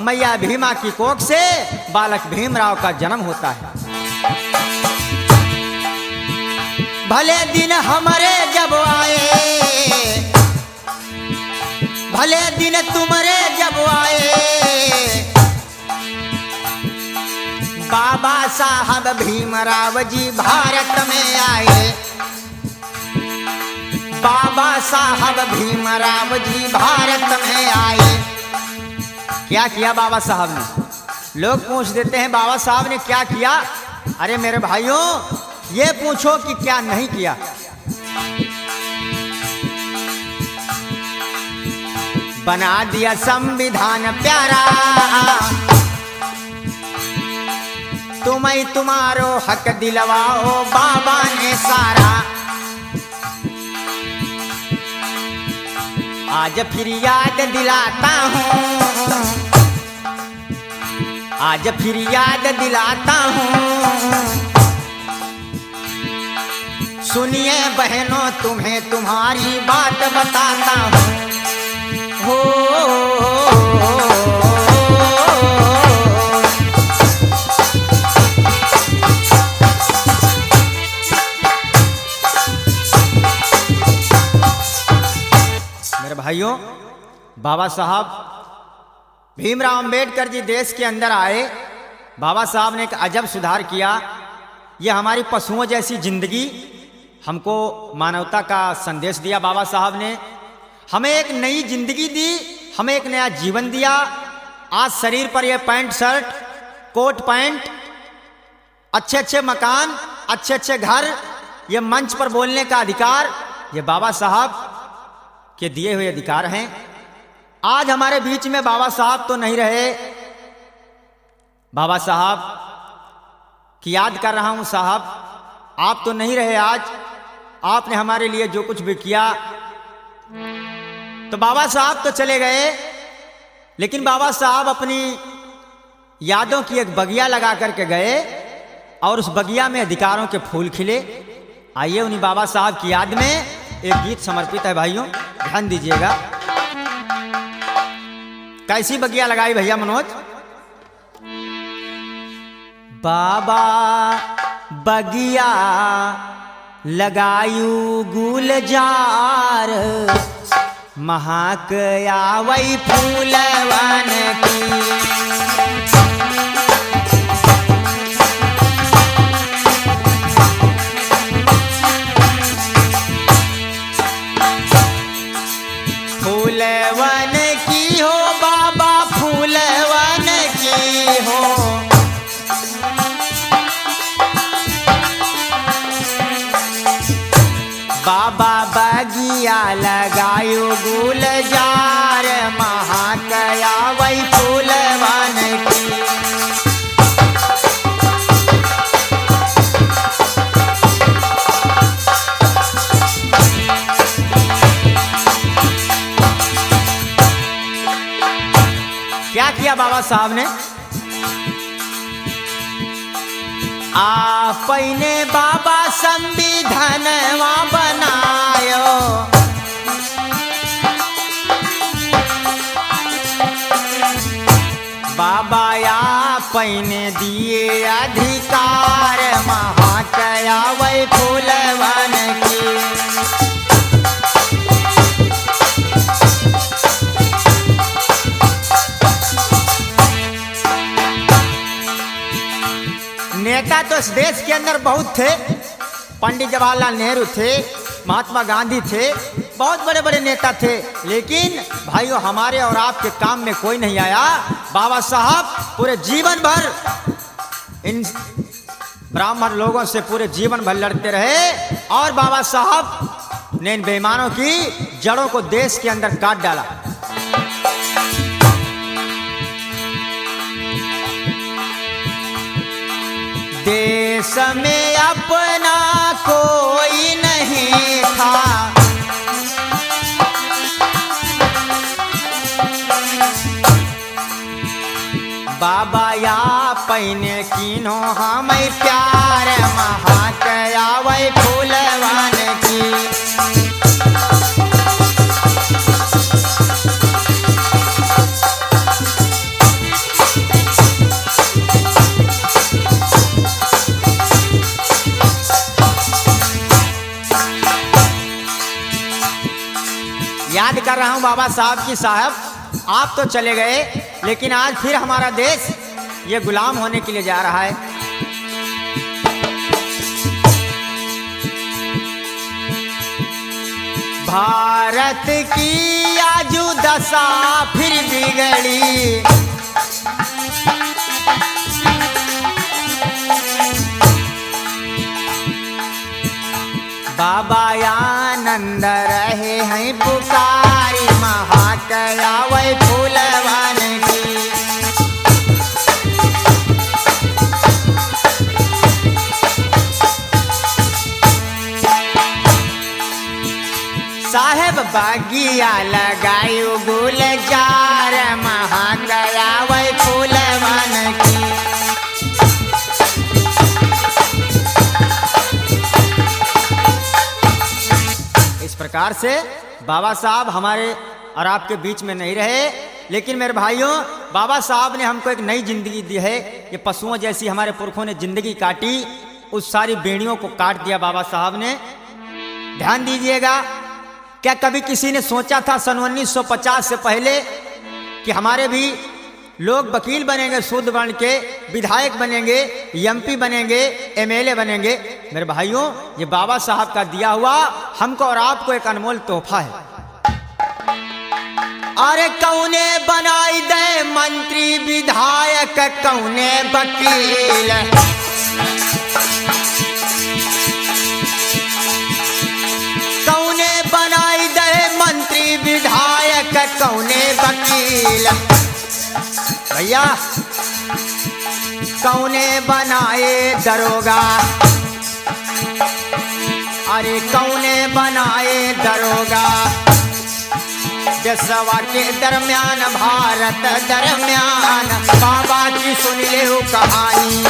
मैया भीमा की कोख से बालक भीमराव का जन्म होता है। भले दिन हमारे जब आए, भले दिन तुम्हारे जब आए, बाबा साहब भीमराव जी भारत में आए, बाबा साहब भीमराव जी भारत में आए। क्या किया बाबा साहब ने? लोग पूछ देते हैं बाबा साहब ने क्या किया। अरे मेरे भाइयों, ये पूछो कि क्या नहीं किया। बना दिया संविधान प्यारा, तुम्हें तुम्हारो हक दिलवाओ बाबा ने सारा। आज फिर याद दिलाता हूँ, आज फिर याद दिलाता हूँ, सुनिए बहनों तुम्हें तुम्हारी बात बताता हूँ। हो मेरे भाइयों, बाबा साहब भीमराव अंबेडकर जी देश के अंदर आए। बाबा साहब ने एक अजब सुधार किया। यह हमारी पशुओं जैसी जिंदगी, हमको मानवता का संदेश दिया। बाबा साहब ने हमें एक नई जिंदगी दी, हमें एक नया जीवन दिया। आज शरीर पर यह पैंट शर्ट, कोट पैंट, अच्छे अच्छे मकान, अच्छे अच्छे घर, ये मंच पर बोलने का अधिकार, ये बाबा साहब के दिए हुए अधिकार हैं। आज हमारे बीच में बाबा साहब तो नहीं रहे। बाबा साहब की याद कर रहा हूं। साहब आप तो नहीं रहे आज, आपने हमारे लिए जो कुछ भी किया। तो बाबा साहब तो चले गए, लेकिन बाबा साहब अपनी यादों की एक बगिया लगा करके गए और उस बगिया में अधिकारों के फूल खिले। आइए उन्हीं बाबा साहब की याद में एक गीत समर्पित है भाइयों, ध्यान दीजिएगा। कैसी बगिया लगाई भैया मनोज? बाबा बगिया लगायू गुलजार, महक आवै फूलवन की। फूलवन की हो बाबा, फूलवन की हो, बाबा बगिया लगायो गुलजार, महक आवै फूलवन की। क्या किया बाबा साहब ने? आपने बाबा संविधानवा बनायो, बाबा आपने दिए अधिकार, महक आवै फूलवन की। इस देश के अंदर बहुत थे। पंडित जवाहरलाल नेहरू थे, महात्मा गांधी थे, बहुत बड़े बड़े नेता थे, लेकिन भाइयों हमारे और आपके काम में कोई नहीं आया। बाबा साहब पूरे जीवन भर इन ब्राह्मण लोगों से पूरे जीवन भर लड़ते रहे और बाबा साहब ने इन बेईमानों की जड़ों को देश के अंदर काट डाला। देश में अपना कोई नहीं था, बाबा या पहने कीनो हमें प्यार महाकया वै फूलवान की। याद कर रहा हूं बाबा साहब की साहब, आप तो चले गए लेकिन आज फिर हमारा देश ये गुलाम होने के लिए जा रहा है। भारत की आजू दशा फिर बिगड़ी, बाबा आनंद रहे हैं पुकारी महाकया वै फूलवान की। साहेब बागिया लगायो गुलजार महाकया वै फूलवान की। प्रकार से बाबा साहब हमारे और आपके बीच में नहीं रहे, लेकिन मेरे भाइयों बाबा साहब ने हमको एक नई जिंदगी दी है। ये पशुओं जैसी हमारे पुरखों ने जिंदगी काटी, उस सारी बेड़ियों को काट दिया बाबा साहब ने। ध्यान दीजिएगा, क्या कभी किसी ने सोचा था सन 1950 से पहले कि हमारे भी लोग वकील बनेंगे, शुद्ध वर्ण के विधायक बनेंगे, एमपी बनेंगे, एमएलए बनेंगे? मेरे भाइयों ये बाबा साहब का दिया हुआ हमको और आपको एक अनमोल तोहफा है। अरे कौने बनाई दे मंत्री विधायक, कौने वकील, कौने बनाई दे मंत्री विधायक, कौने वकील। भैया कौने बनाए दरोगा, अरे कौने बनाए दरोगा, देशवा के दरमियान भारत दरमियान, बाबा की सुन ले हो कहानी।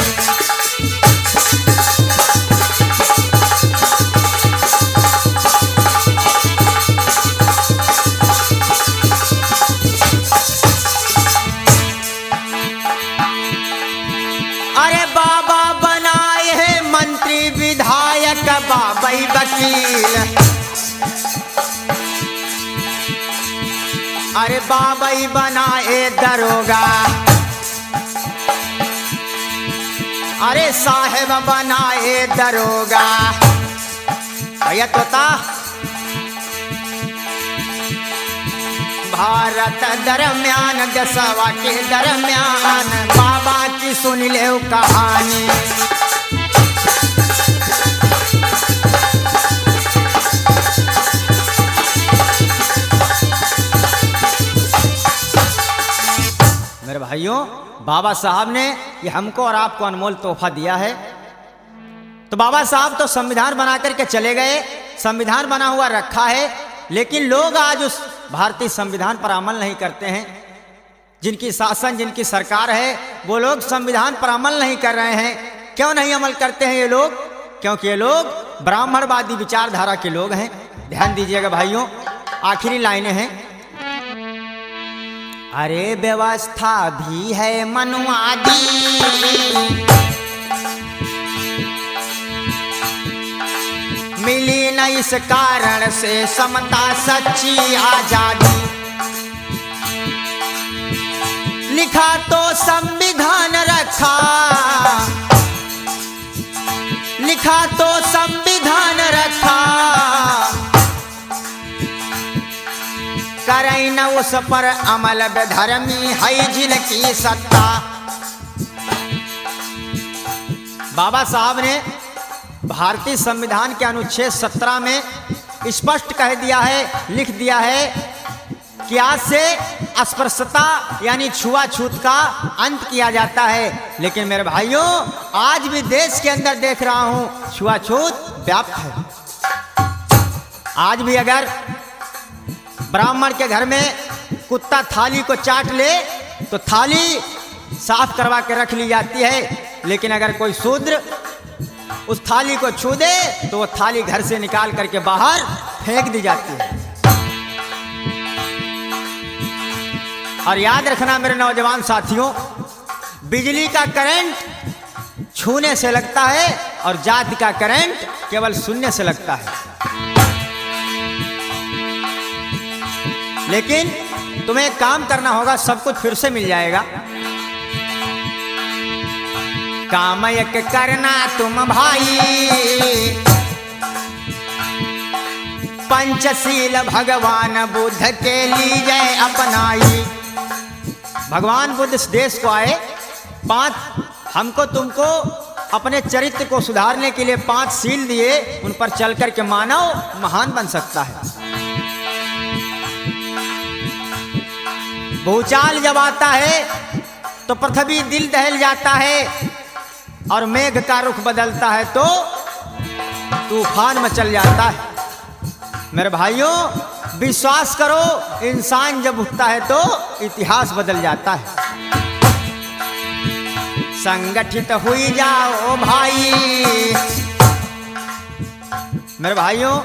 अरे बाबा बनाए हैं मंत्री विधायक, बाबा वकील, अरे बाबा बनाए दरोगा, अरे साहेब बनाए दरोगा। भैया तोता भारत दरमियान, देशवा के दरमियान, बाबा की सुन ले कहानी। मेरे भाइयों बाबा साहब ने ये हमको और आपको अनमोल तोहफा दिया है। तो बाबा साहब तो संविधान बना करके चले गए, संविधान बना हुआ रखा है, लेकिन लोग आज उस भारतीय संविधान पर अमल नहीं करते हैं। जिनकी शासन, जिनकी सरकार है, वो लोग संविधान पर अमल नहीं कर रहे हैं। क्यों नहीं अमल करते हैं ये लोग? क्योंकि ये लोग ब्राह्मणवादी विचारधारा के लोग हैं। ध्यान दीजिएगा भाइयों, आखिरी लाइनें हैं। अरे व्यवस्था भी है मनुवादी, मिली न इस कारण से समता सच्ची आजादी। लिखा तो संविधान रखा, लिखा तो संविधान रखा, करई न उस पर अमल बेधर्मी है जिनकी सत्ता। बाबा साहब ने भारतीय संविधान के अनुच्छेद 17 में स्पष्ट कह दिया है, लिख दिया है कि आज से अस्पृश्यता यानी छुआछूत का अंत किया जाता है। लेकिन मेरे भाइयों, आज भी देश के अंदर देख रहा हूं छुआछूत व्याप्त है। आज भी अगर ब्राह्मण के घर में कुत्ता थाली को चाट ले तो थाली साफ करवा के रख ली जाती है, लेकिन अगर कोई शूद्र उस थाली को छू दे तो वो थाली घर से निकाल करके बाहर फेंक दी जाती है। और याद रखना मेरे नौजवान साथियों, बिजली का करंट छूने से लगता है और जाति का करंट केवल सुनने से लगता है। लेकिन तुम्हें एक काम करना होगा, सब कुछ फिर से मिल जाएगा। काम एक करना तुम भाई, पंचशील भगवान बुद्ध के लीजिए अपनाई। भगवान बुद्ध इस देश को आए, 5 हमको तुमको अपने चरित्र को सुधारने के लिए 5 शील दिए, उन पर चल करके मानव महान बन सकता है। भूचाल जब आता है तो पृथ्वी दिल दहल जाता है, और मेघ का रुख बदलता है तो तूफान मचल जाता है। मेरे भाइयों, विश्वास करो, इंसान जब उठता है तो इतिहास बदल जाता है। संगठित हुई जाओ भाई। मेरे भाइयों,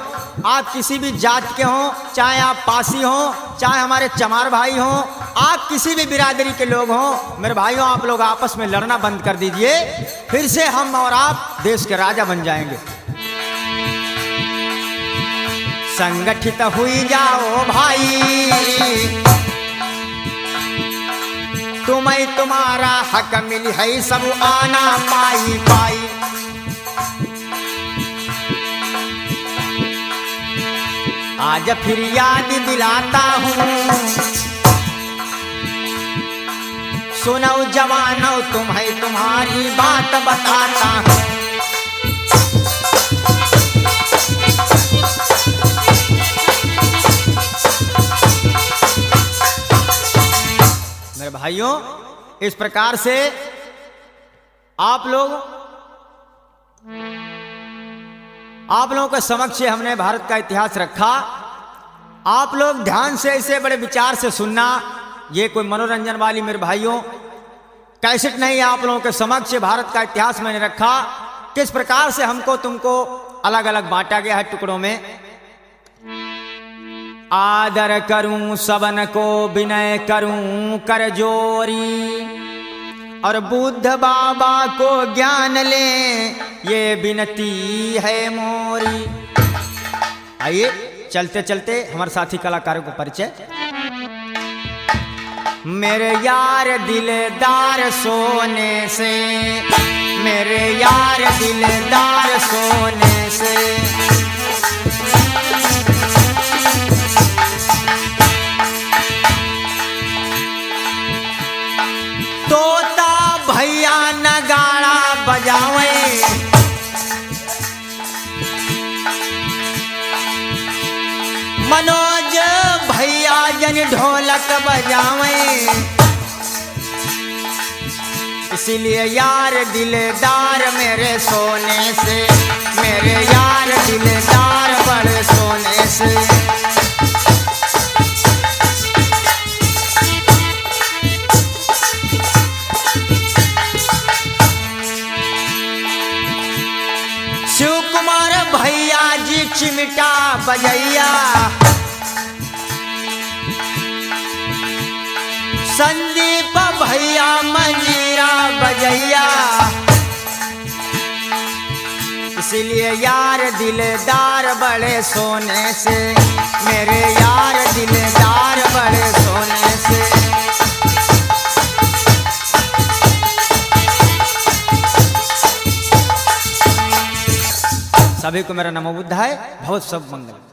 आप किसी भी जात के हों, चाहे आप पासी हों, चाहे हमारे चमार भाई हों, आप किसी भी बिरादरी के लोग हों, मेरे भाइयों, आप लोग आपस में लड़ना बंद कर दीजिए, फिर से हम और आप देश के राजा बन जाएंगे। संगठित हुई जाओ भाई, तुम्हें तुम्हारा हक मिली है सब आना पाई पाई। आज फिर याद दिलाता हूँ, सुनो जवानों तुम्हें तुम्हारी बात बताता हूँ। मेरे भाइयों, इस प्रकार से आप लोगों के समक्ष हमने भारत का इतिहास रखा। आप लोग ध्यान से ऐसे बड़े विचार से सुनना, ये कोई मनोरंजन वाली मेरे भाइयों कैसेट नहीं, आप लोगों के समक्ष भारत का इतिहास मैंने रखा, किस प्रकार से हमको तुमको अलग अलग बांटा गया है टुकड़ों में। आदर करूं सबन को, विनय करूं कर जोरी, और बुद्ध बाबा को ज्ञान ले ये विनती है मोरी। आइए चलते चलते हमारे साथी कलाकारों को परिचय। मेरे यार दिलदार सोने से, मेरे यार दिलदार सोने से, तोता भैया नगाड़ा बजावे, मनोज भैया जन ढोलक बजावे। इसीलिए यार दिलदार मेरे सोने से, मेरे यार दिलदार बड़े सोने से। शिव कुमार भैया जी चिमटा बजैया, संदीप भैया मंजीरा बजैया। इसीलिए यार दिलदार बड़े सोने से, मेरे यार दिलदार बड़े सोने से। सभी को मेरा नमो बुद्धाय, बहुत सब मंगल।